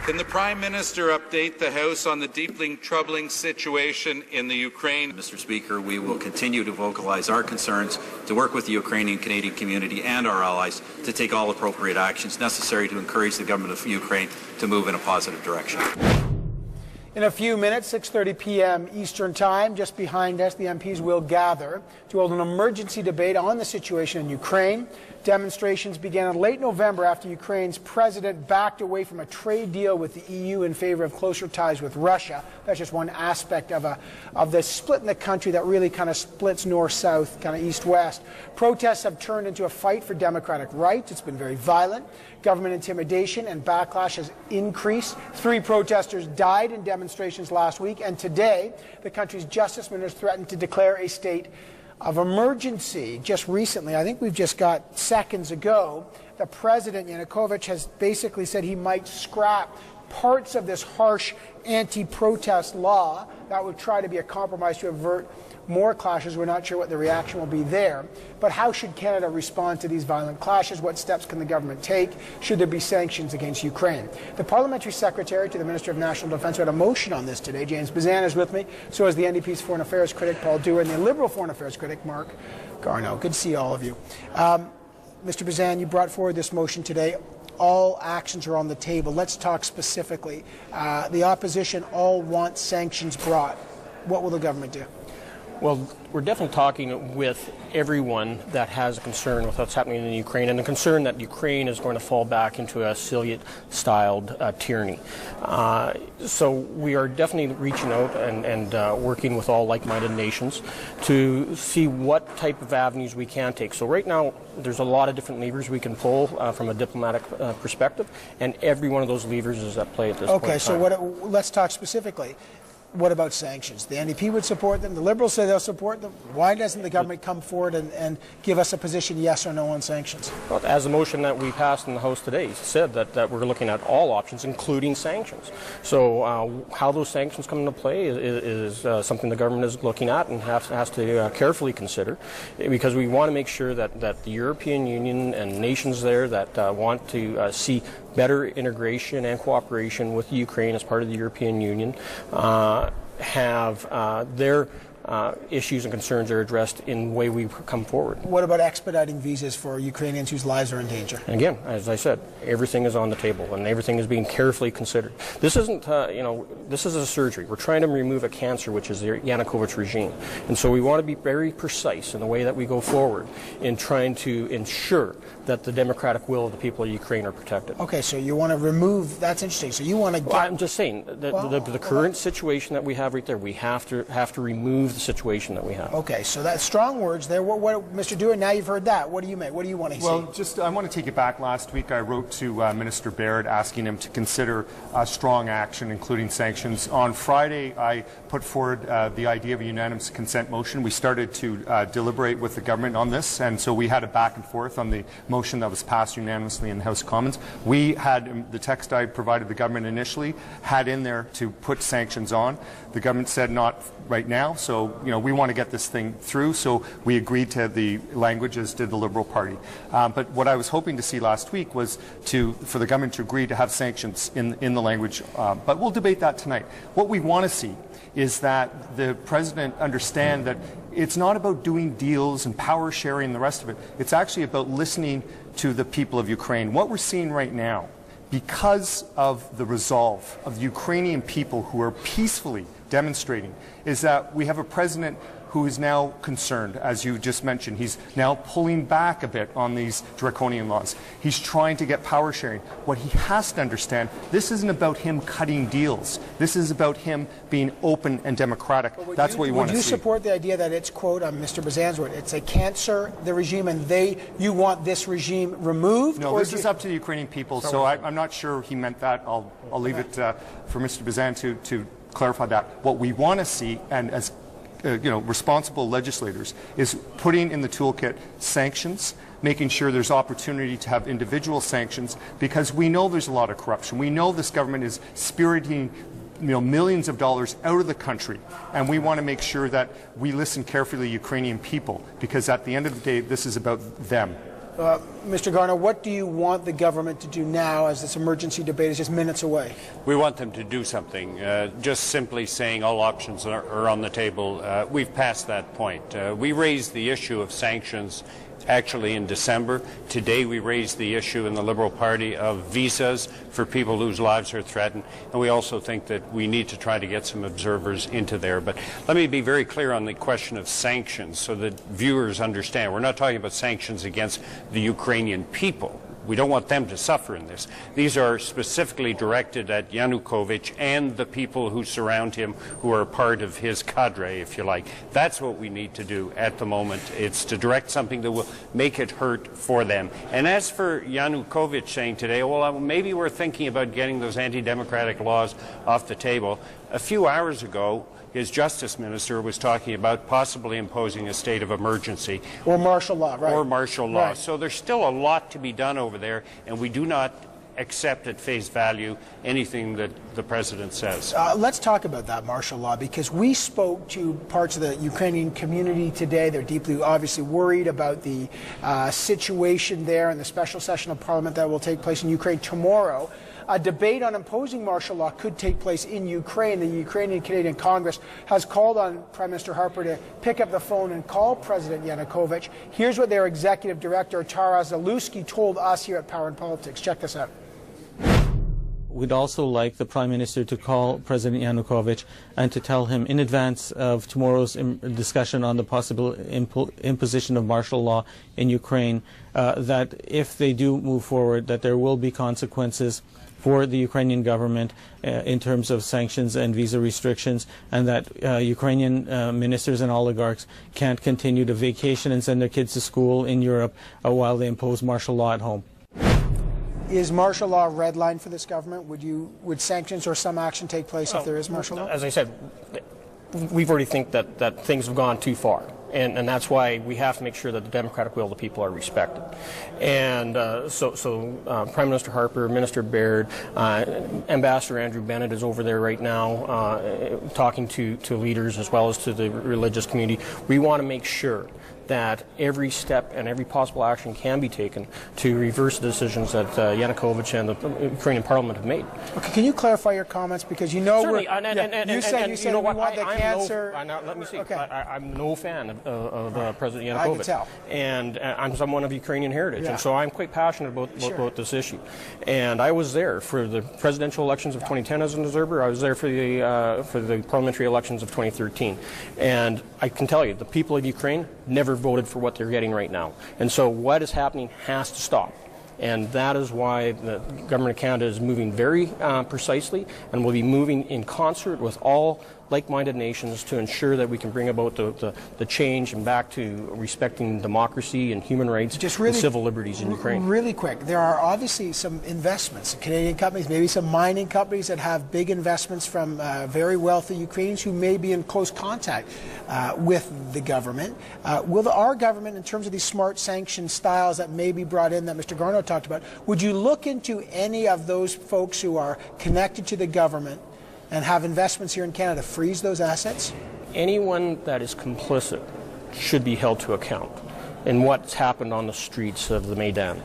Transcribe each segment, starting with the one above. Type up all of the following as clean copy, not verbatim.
Can the Prime Minister update the House on the deeply troubling situation in the Ukraine? Mr. Speaker, we will continue to vocalize our concerns, to work with the Ukrainian Canadian community and our allies to take all appropriate actions necessary to encourage the government of Ukraine to move in a positive direction. In a few minutes, 6:30 p.m. Eastern Time, just behind us, the MPs will gather to hold an emergency debate on the situation in Ukraine. Demonstrations began in late November after Ukraine's president backed away from a trade deal with the EU in favor of closer ties with Russia. That's just one aspect of the split in the country that really kind of splits north-south, kind of east-west. Protests have turned into a fight for democratic rights. It's been very violent. Government intimidation and backlash has increased. 3 protesters died in demonstrations last week, and today the country's justice minister threatened to declare a state of emergency. Just recently, I think we've just got seconds ago, the president, Yanukovych, has basically said he might scrap parts of this harsh anti-protest law that would try to be a compromise to avert more clashes. We're not sure what the reaction will be there. But how should Canada respond to these violent clashes? What steps can the government take? Should there be sanctions against Ukraine? The parliamentary secretary to the Minister of National Defence had a motion on this today. James Bezan is with me. So is the NDP's Foreign Affairs critic, Paul Dewar, and the Liberal Foreign Affairs critic, Mark Garneau. Good to see all of you. Mr. Bezan, you brought forward this motion today. All actions are on the table. Let's talk specifically. The opposition all want sanctions brought. What will the government do? Well, we're definitely talking with everyone that has a concern with what's happening in Ukraine, and the concern that Ukraine is going to fall back into a Soviet-styled tyranny. So we are definitely reaching out and working with all like-minded nations to see what type of avenues we can take. So right now, there's a lot of different levers we can pull from a diplomatic perspective, and every one of those levers is at play at this point in time. Okay, so let's talk specifically. What about sanctions? The NDP would support them. The Liberals say they'll support them. Why doesn't the government come forward and give us a position, yes or no, on sanctions? Well, as the motion that we passed in the House today said that we're looking at all options, including sanctions. So how those sanctions come into play is something the government is looking at and has to carefully consider, because we want to make sure that the European Union and nations there that want to see better integration and cooperation with Ukraine as part of the European Union have their issues and concerns are addressed in the way we come forward. What about expediting visas for Ukrainians whose lives are in danger? And again, as I said, everything is on the table and everything is being carefully considered. This isn't, this is a surgery. We're trying to remove a cancer, which is the Yanukovych regime. And so we want to be very precise in the way that we go forward in trying to ensure that the democratic will of the people of Ukraine are protected. Okay, so you want to remove, that's interesting. So you want to... Well, I'm just saying, the current situation that we have right there, we have to remove the situation that we have. Okay, so that's strong words there. What Mr. Dewar, now you've heard that. What do you make? What do you want to see? Well, I want to take it back. Last week I wrote to Minister Baird asking him to consider strong action, including sanctions. On Friday, I put forward the idea of a unanimous consent motion. We started to deliberate with the government on this, and so we had a back and forth on the motion that was passed unanimously in the House of Commons. We had, the text I provided the government initially had in there to put sanctions on. The government said not right now, so we want to get this thing through, so we agreed to the language, as did the Liberal Party. But what I was hoping to see last week was for the government to agree to have sanctions in the language, but we'll debate that tonight. What we want to see is that the President understand that it's not about doing deals and power sharing and the rest of it. It's actually about listening to the people of Ukraine. What we're seeing right now, because of the resolve of the Ukrainian people who are peacefully demonstrating, is that we have a president who is now concerned, as you just mentioned. He's now pulling back a bit on these draconian laws. He's trying to get power sharing. What he has to understand, this isn't about him cutting deals. This is about him being open and democratic. That's what you want to see. Would you support the idea that it's, quote, on Mr. Bezan's word, it's a cancer, the regime, and you want this regime removed? No, this is up to the Ukrainian people, so I'm not sure he meant that. I'll leave it for Mr. Bezan to clarify that. What we want to see, and as responsible legislators, is putting in the toolkit sanctions, making sure there's opportunity to have individual sanctions, because we know there's a lot of corruption. We know this government is spiriting millions of dollars out of the country, and we want to make sure that we listen carefully to Ukrainian people, because at the end of the day, this is about them. Mr. Garneau, what do you want the government to do now as this emergency debate is just minutes away? We want them to do something. Just simply saying all options are on the table, we've passed that point. We raised the issue of sanctions actually in December. Today we raised the issue in the Liberal Party of visas for people whose lives are threatened, and we also think that we need to try to get some observers into there. But let me be very clear on the question of sanctions so that viewers understand. We're not talking about sanctions against the Ukrainian people. We don't want them to suffer in this. These are specifically directed at Yanukovych and the people who surround him, who are part of his cadre, if you like. That's what we need to do at the moment. It's to direct something that will make it hurt for them. And as for Yanukovych saying today, well, maybe we're thinking about getting those anti-democratic laws off the table. A few hours ago, his justice minister was talking about possibly imposing a state of emergency. Or martial law, right? Or martial law. Right. So there's still a lot to be done over there, and we do not accept at face value anything that the president says. Let's talk about that martial law, because we spoke to parts of the Ukrainian community today. They're deeply, obviously, worried about the situation there and the special session of parliament that will take place in Ukraine tomorrow. A debate on imposing martial law could take place in Ukraine. The Ukrainian Canadian Congress has called on Prime Minister Harper to pick up the phone and call President Yanukovych. Here's what their executive director, Tara Zalewski, told us here at Power and Politics. Check this out. We'd also like the Prime Minister to call President Yanukovych and to tell him in advance of tomorrow's discussion on the possible imposition of martial law in Ukraine that if they do move forward, that there will be consequences for the Ukrainian government in terms of sanctions and visa restrictions, and that Ukrainian ministers and oligarchs can't continue to vacation and send their kids to school in Europe while they impose martial law at home. Is martial law a red line for this government? Would sanctions or some action take place if there is martial law? As I said, we've already think that things have gone too far. And that's why we have to make sure that the democratic will of the people are respected. And so Prime Minister Harper, Minister Baird, Ambassador Andrew Bennett is over there right now talking to leaders as well as to the religious community. We want to make sure that every step and every possible action can be taken to reverse the decisions that Yanukovych and the Ukrainian Parliament have made. Okay, can you clarify your comments, because you know certainly, you said you know we want the cancer. Let me see. Okay. I'm no fan of President Yanukovych. I can tell. And I'm someone of Ukrainian heritage, yeah. And so I'm quite passionate about this issue. And I was there for the presidential elections of 2010 as an observer. I was there for the parliamentary elections of 2013. And I can tell you, the people of Ukraine never voted for what they're getting right now. And so what is happening has to stop. And that is why the Government of Canada is moving very precisely and will be moving in concert with all like-minded nations to ensure that we can bring about the change and back to respecting democracy and human rights and civil liberties in Ukraine. Really quick, there are obviously some investments, Canadian companies, maybe some mining companies that have big investments from very wealthy Ukrainians who may be in close contact with the government. Will our government, in terms of these smart sanction styles that may be brought in that Mr. Garneau talked about, would you look into any of those folks who are connected to the government and have investments here in Canada, freeze those assets? Anyone that is complicit should be held to account in what's happened on the streets of the Maidan.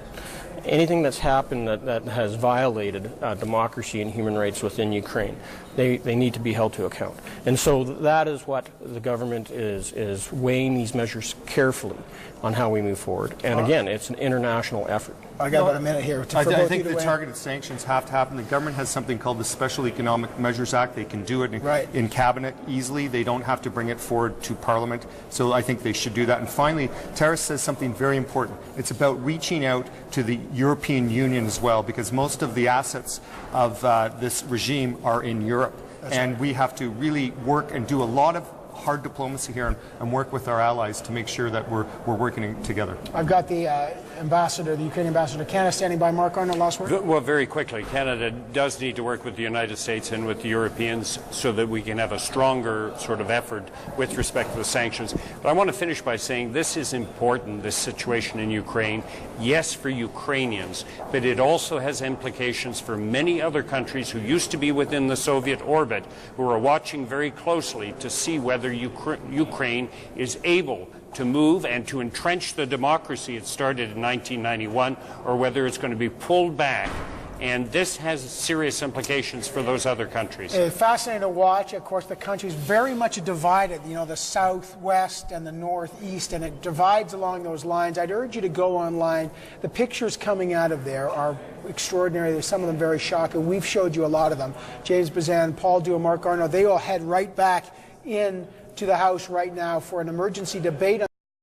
Anything that's happened that has violated democracy and human rights within Ukraine, they need to be held to account. And so that is what the government is weighing these measures carefully on how we move forward. And again, it's an international effort. I got about a minute here. I think the targeted sanctions have to happen. The government has something called the Special Economic Measures Act. They can do it in cabinet easily. They don't have to bring it forward to Parliament. So I think they should do that. And finally, Tara says something very important. It's about reaching out to the European Union as well, because most of the assets of this regime are in Europe. And we have to really work and do a lot of hard diplomacy here and work with our allies to make sure that we're working together. I've got the ambassador, the Ukrainian ambassador to Canada standing by. Mark Arnold, last word? Well, very quickly, Canada does need to work with the United States and with the Europeans so that we can have a stronger sort of effort with respect to the sanctions. But I want to finish by saying this is important, this situation in Ukraine. Yes, for Ukrainians, but it also has implications for many other countries who used to be within the Soviet orbit, who are watching very closely to see whether whether Ukraine is able to move and to entrench the democracy it started in 1991, or whether it's going to be pulled back. And this has serious implications for those other countries. Fascinating to watch. Of course, the country is very much divided, you know, the southwest and the northeast, and it divides along those lines. I'd urge you to go online. The pictures coming out of there are extraordinary. There's some of them very shocking. We've showed you a lot of them. James Bezan, Paul Dua, Mark Garneau, they all head right back in to the House right now for an emergency debate.